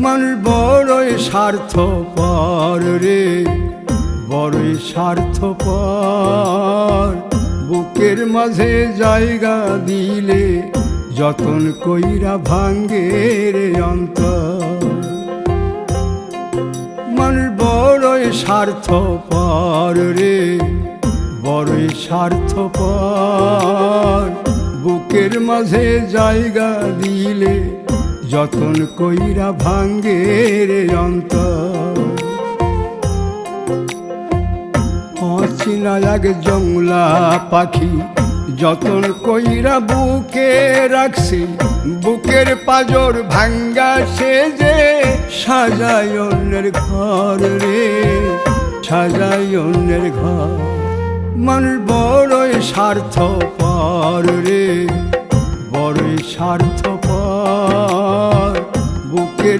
মানুষ বড়ই স্বার্থপর রে, বড়ই স্বার্থপর। বুকের মাঝে জায়গা দিলে যতন কইরা ভাঙ্গে রে অন্তর। মানুষ বড়ই স্বার্থপর রে, বড়ই স্বার্থপর। বুকের মাঝে জায়গা দিলে যতন কইরা ভাঙ্গে রে অন্তর। অচিনা এক জংলা পাখি যতন কইরা বুকে রাখছি, বুকের পাজর ভাঙ্গা সে যে সাজায় অন্যের ঘর রে, সাজায় অন্যের ঘর। মানুষ বড়ই স্বার্থপর রে, বড়ই স্বার্থপর।